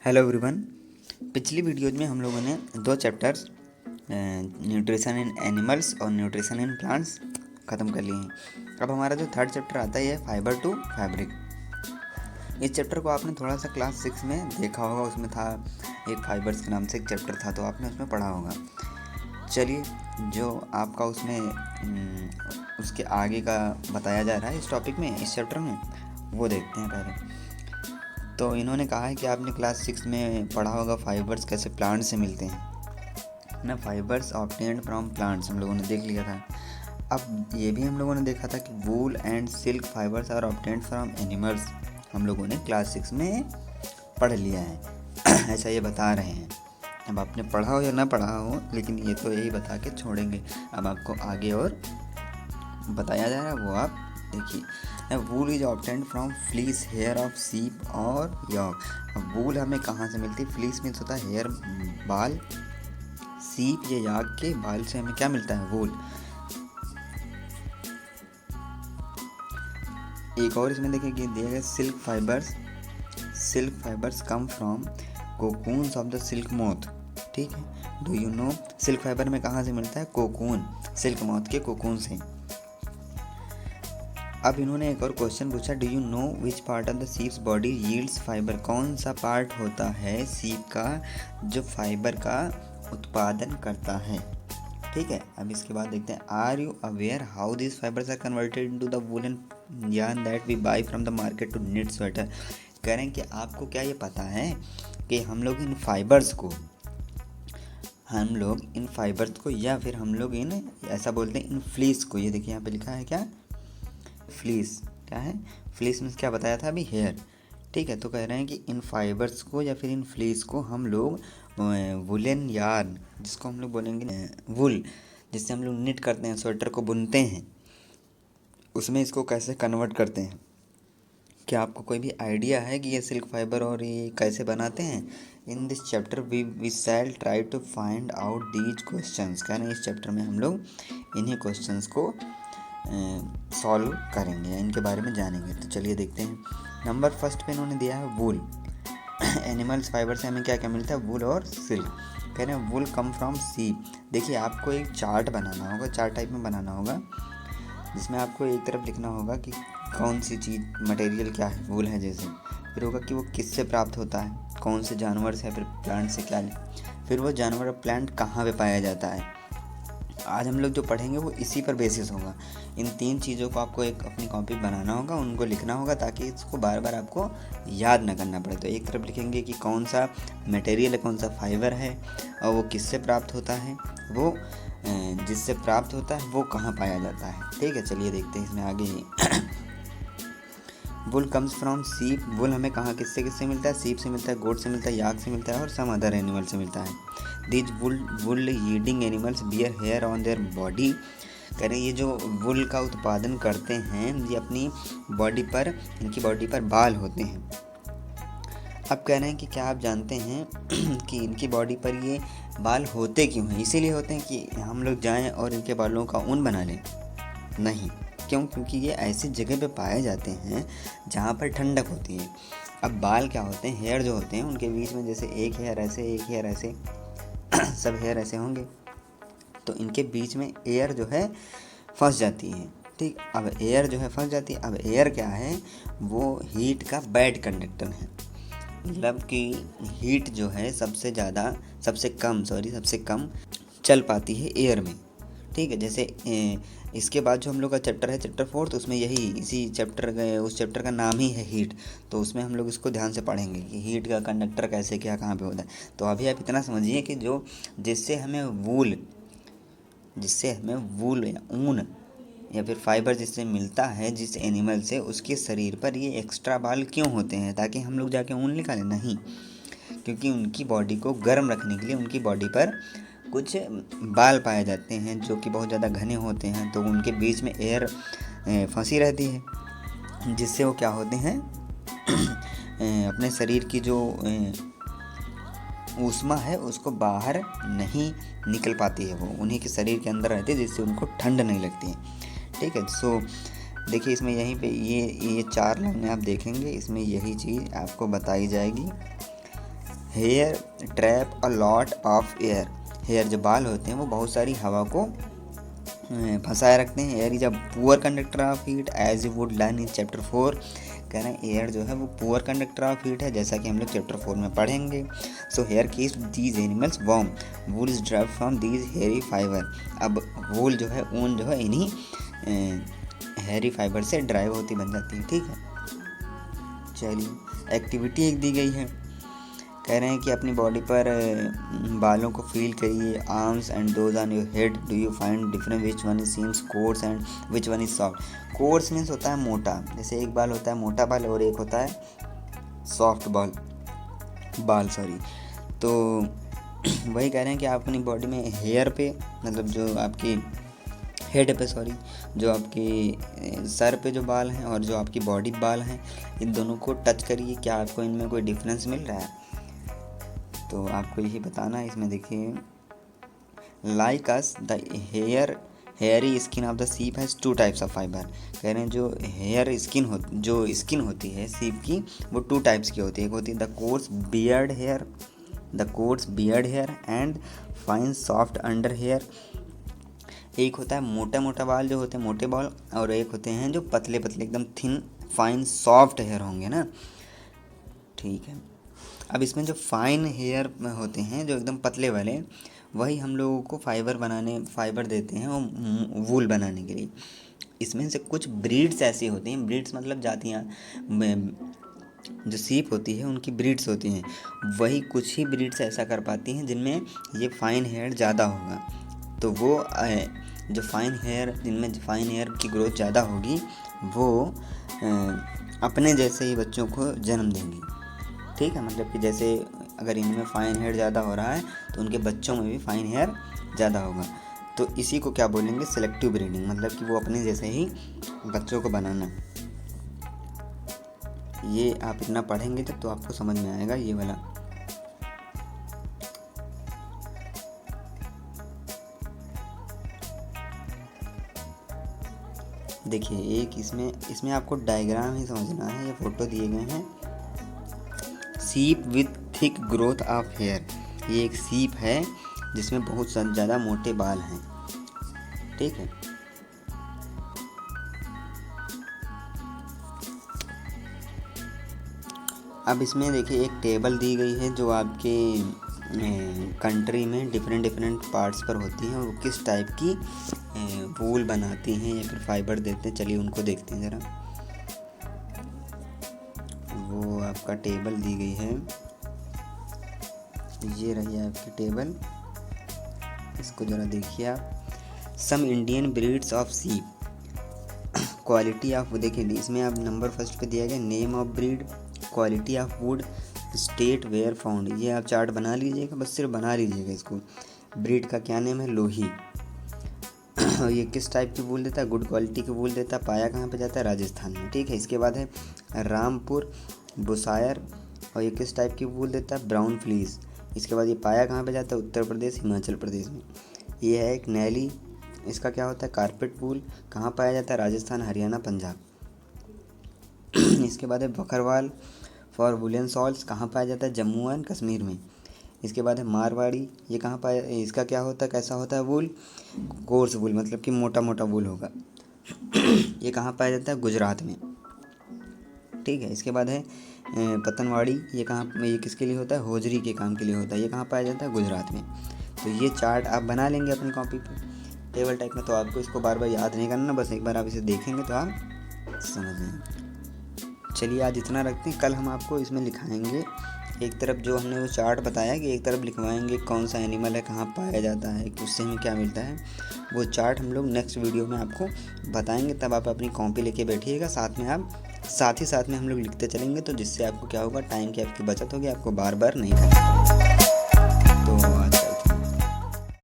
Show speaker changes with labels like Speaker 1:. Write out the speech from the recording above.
Speaker 1: Hello everyone. पिछली videos में हम लोगों ने दो चैप्टर्स न्यूट्रिशन इन एनिमल्स और न्यूट्रिशन इन प्लांट्स ख़त्म कर लिए हैं। अब हमारा जो थर्ड चैप्टर आता है फाइबर टू फैब्रिक। इस चैप्टर को आपने थोड़ा सा क्लास 6 में देखा होगा, उसमें था एक फाइबर्स के नाम से एक चैप्टर था, तो आपने उसमें पढ़ा होगा। चलिए, जो आपका उसमें उसके आगे का बताया जा रहा है इस टॉपिक में, इस चैप्टर में, वो देखते हैं पहले। तो इन्होंने कहा है कि आपने क्लास 6 में पढ़ा होगा फाइबर्स कैसे प्लांट से मिलते हैं ना। फाइबर्स ऑब्टेन्ड फ्रॉम प्लांट्स हम लोगों ने देख लिया था। अब ये भी हम लोगों ने देखा था कि wool and silk fibres are obtained from animals, हम लोगों ने क्लास 6 में पढ़ लिया है। ऐसा ये बता रहे हैं। अब आपने पढ़ा हो या ना पढ़ा हो, लेकिन ये तो यही बता के छोड़ेंगे। अब आपको आगे और बताया जा रहा है, वो आप देखिए। Wool is obtained from fleece hair of sheep और यॉक। अब वूल हमें कहाँ से मिलती है? फ्लीस मीन्स होता है हेयर, बाल। सीप या याक के बाल से हमें क्या मिलता है? वूल। एक और इसमें देखिए दिया गया silk fibres. Silk fibres come from cocoons of the silk moth. ठीक है, do you know silk fibre में कहाँ से मिलता है? कोकून, सिल्क मोथ के कोकून से। अब इन्होंने एक और क्वेश्चन पूछा, do you know which part of the sheep's body yields fibre. कौन सा पार्ट होता है सीप का जो फाइबर का उत्पादन करता है? ठीक है, अब इसके बाद देखते हैं, are you aware how this fibres are converted into the woollen yarn that we buy from the market to knit sweater. कह रहे हैं कि आपको क्या ये पता है कि हम लोग इन फाइबर्स को या फिर हम लोग इन ऐसा बोलते हैं इन फ्लीस को। ये देखिए यहाँ पे लिखा है क्या? फ्लीस। क्या है? फ्लीस मीन्स क्या बताया था अभी? हेयर। ठीक है, तो कह रहे हैं कि इन फाइबर्स को या फिर इन फ्लीस को हम लोग वुलन यार्न, जिसको हम लोग बोलेंगे वुल, जिससे हम लोग निट करते हैं, स्वेटर को बुनते हैं, उसमें इसको कैसे कन्वर्ट करते हैं। क्या आपको कोई भी आइडिया है कि ये सिल्क फाइबर और ये कैसे बनाते हैं? In this chapter we shall try to find out these questions. कह रहे हैं इस चैप्टर में हम लोग इन्हीं क्वेश्चंस को सॉल्व करेंगे, इनके बारे में जानेंगे। तो चलिए देखते हैं। नंबर फर्स्ट पे इन्होंने दिया है वूल। एनिमल्स फाइबर से हमें क्या क्या मिलता है? वूल और सिल्क। कह रहे हैं वूल कम फ्रॉम सीप। देखिए, आपको एक चार्ट बनाना होगा, चार्ट टाइप में बनाना होगा, जिसमें आपको एक तरफ लिखना होगा कि कौन सी चीज़, मटेरियल क्या है, वूल है जैसे, फिर होगा कि वो किससे प्राप्त होता है, कौन से जानवर से, फिर प्लांट से, क्या, फिर वो जानवर और प्लांट कहाँ पे पाया जाता है। आज हम लोग जो पढ़ेंगे वो इसी पर बेसिस होगा। इन तीन चीज़ों को आपको एक अपनी कॉपी बनाना होगा, उनको लिखना होगा, ताकि इसको बार बार आपको याद ना करना पड़े। तो एक तरफ लिखेंगे कि कौन सा मटेरियल है, कौन सा फाइबर है, और वो किससे प्राप्त होता है, वो जिससे प्राप्त होता है वो कहाँ पाया जाता है। ठीक है, चलिए देखते हैं इसमें आगे। वुल कम्स फ्रॉम सीप। वुल हमें कहाँ किससे किससे मिलता है? सीप से मिलता है, गोट से मिलता है, याक से मिलता है, और सम अदर एनिमल से मिलता है। These wool yielding animals bear hair on their body. कह रहे हैं ये जो वुल का उत्पादन करते हैं, ये अपनी बॉडी पर, इनकी बॉडी पर बाल होते हैं। अब कह रहे हैं कि क्या आप जानते हैं कि इनकी बॉडी पर ये बाल होते क्यों हैं? इसीलिए होते हैं कि हम लोग जाएं और इनके बालों का ऊन बना लें? नहीं। क्यों? क्योंकि ये ऐसी जगह पे पाए जाते हैं जहाँ पर ठंडक होती है। अब बाल क्या होते हैं? हेयर जो होते हैं, उनके बीच में जैसे एक हेयर ऐसे, एक हेयर ऐसे, सब हेयर ऐसे होंगे, तो इनके बीच में एयर जो है फंस जाती है। ठीक, अब एयर जो है फंस जाती है। अब एयर क्या है? वो हीट का बैड कंडक्टर है। मतलब कि हीट जो है सबसे कम चल पाती है एयर में। ठीक है, जैसे इसके बाद जो हम लोग का चैप्टर है, चैप्टर 4, तो उसमें उस चैप्टर का नाम ही है हीट। तो उसमें हम लोग इसको ध्यान से पढ़ेंगे कि हीट का कंडक्टर कैसे, क्या, कहाँ पे होता है। तो अभी आप इतना समझिए कि जिससे हमें वूल या ऊन या फिर फाइबर जिससे मिलता है, जिस एनिमल से, उसके शरीर पर ये एक्स्ट्रा बाल क्यों होते हैं? ताकि हम लोग जाके ऊन निकालें? नहीं, क्योंकि उनकी बॉडी को गर्म रखने के लिए उनकी बॉडी पर कुछ बाल पाए जाते हैं जो कि बहुत ज़्यादा घने होते हैं। तो उनके बीच में एयर फंसी रहती है, जिससे वो क्या होते हैं अपने शरीर की जो ऊष्मा है उसको बाहर नहीं निकल पाती है, वो उन्हीं के शरीर के अंदर रहती है, जिससे उनको ठंड नहीं लगती है। ठीक है, सो देखिए इसमें यहीं पे ये 4 लाइनें आप देखेंगे, इसमें यही चीज़ आपको बताई जाएगी। Hair trap a lot of air. Hair जो बाल होते हैं वो बहुत सारी हवा को फंसाए रखते हैं। Air is a poor conductor of heat as you would learn in chapter 4। कह रहे हैं एयर जो है वो पुअर कंडक्टर ऑफ हीट है, जैसा कि हम लोग चैप्टर 4 में पढ़ेंगे। So here keeps these animals warm, wool is drive from these hairy fibre. अब वूल जो है, ऊन जो है इन्हीं हेयरी फाइबर से ड्राइव होती बन जाती है। ठीक है, चलिए एक्टिविटी एक दी गई है। कह रहे हैं कि अपनी बॉडी पर बालों को फील करिए। Arms and those on your head, do you find different which one is seems course and which one is soft. Course means होता है मोटा, जैसे एक बाल होता है मोटा बाल और एक होता है सॉफ्ट बाल। तो वही कह रहे हैं कि आप अपनी बॉडी में हेयर पे, मतलब जो आपकी हेड पे जो आपकी सर पे जो बाल हैं और जो आपकी बॉडी बाल हैं, इन दोनों को टच करिए। क्या आपको इनमें कोई डिफरेंस मिल रहा है? तो आपको यही बताना है। इसमें देखिए, like us the hairy skin of the ship has 2 types of fibre. कह रहे हैं जो स्किन होती है सीप की, वो 2 टाइप्स की होती है। एक होती है the coarse bearded hair and fine soft under hair. एक होता है मोटा बाल जो होते हैं, मोटे बाल, और एक होते हैं जो पतले एकदम थिन फाइन सॉफ्ट हेयर होंगे ना। ठीक है, अब इसमें जो फाइन हेयर होते हैं जो एकदम पतले वाले, वही हम लोगों को फाइबर देते हैं वूल बनाने के लिए। इसमें से कुछ ब्रीड्स ऐसी होती हैं, ब्रीड्स मतलब जातियाँ, जो सीप होती है उनकी ब्रीड्स होती हैं, वही कुछ ही ब्रीड्स ऐसा कर पाती हैं जिनमें ये फाइन हेयर ज़्यादा होगा। तो वो जिनमें फाइन हेयर की ग्रोथ ज़्यादा होगी, वो अपने जैसे ही बच्चों को जन्म देंगी। ठीक है, मतलब कि जैसे अगर इनमें फाइन हेयर ज़्यादा हो रहा है तो उनके बच्चों में भी फाइन हेयर ज़्यादा होगा। तो इसी को क्या बोलेंगे? सिलेक्टिव ब्रीडिंग, मतलब कि वो अपने जैसे ही बच्चों को बनाना। ये आप इतना पढ़ेंगे तो आपको समझ में आएगा ये वाला। देखिए, एक इसमें आपको डायग्राम ही समझना है। ये फोटो दिए गए हैं, sheep with thick growth of hair. ये एक सीप है जिसमें बहुत ज़्यादा मोटे बाल हैं। ठीक है, अब इसमें देखिए एक टेबल दी गई है जो आपके कंट्री में डिफरेंट पार्ट्स पर होती हैं और वो किस टाइप की वूल बनाती हैं या फिर फाइबर देते हैं। चलिए उनको देखते हैं ज़रा। वो आपका टेबल दी गई है, ये रही आपकी टेबल, इसको ज़रा देखिए आप। Some Indian breeds of sheep, quality of, देखिए इसमें आप नंबर फर्स्ट पे दिया गया name of breed, quality of wool, state where found. ये आप चार्ट बना लीजिएगा, बस सिर्फ बना लीजिएगा इसको। ब्रीड का क्या नेम है? लोही। ये किस टाइप की वूल देता है? गुड क्वालिटी की वूल देता है। पाया कहाँ पे जाता है? राजस्थान में। ठीक है, इसके बाद है रामपुर बुशायर, और ये किस टाइप की वूल देता है? Brown fleece. इसके बाद ये पाया कहाँ पे जाता है? उत्तर प्रदेश, हिमाचल प्रदेश में। ये है एक नैली, इसका क्या होता है? कारपेट वूल। कहाँ पाया जाता है? राजस्थान, हरियाणा, पंजाब। इसके बाद है बकरवाल फॉर वुलन शॉल्स, कहाँ पाया जाता है? जम्मू एंड कश्मीर में। इसके बाद है मारवाड़ी, ये कहाँ पाया, इसका क्या होता है, कैसा होता है वूल? कोर्स वूल, मतलब कि मोटा वूल होगा। ये कहाँ पाया जाता है? गुजरात में। ठीक है, इसके बाद है पतनवाड़ी, ये किसके लिए होता है? होजरी के काम के लिए होता है। ये कहाँ पाया जाता है? गुजरात में। तो ये चार्ट आप बना लेंगे अपनी कॉपी पे टेबल टाइप में। तो आपको इसको बार बार याद नहीं करना, बस एक बार आप इसे देखेंगे तो आप समझ जाएंगे। चलिए आज इतना रखते हैं, कल हम आपको इसमें लिखाएंगे। एक तरफ जो हमने वो चार्ट बताया कि एक तरफ लिखवाएंगे कौन सा एनिमल है, कहाँ पाया जाता है, उससे हमें क्या मिलता है। वो चार्ट हम लोग नेक्स्ट वीडियो में आपको बताएंगे। तब आप अपनी कॉपी लेके बैठिएगा, साथ ही साथ में हम लोग लिखते चलेंगे। तो जिससे आपको क्या होगा, टाइम की आपकी बचत होगी, आपको बार बार नहीं करना। तो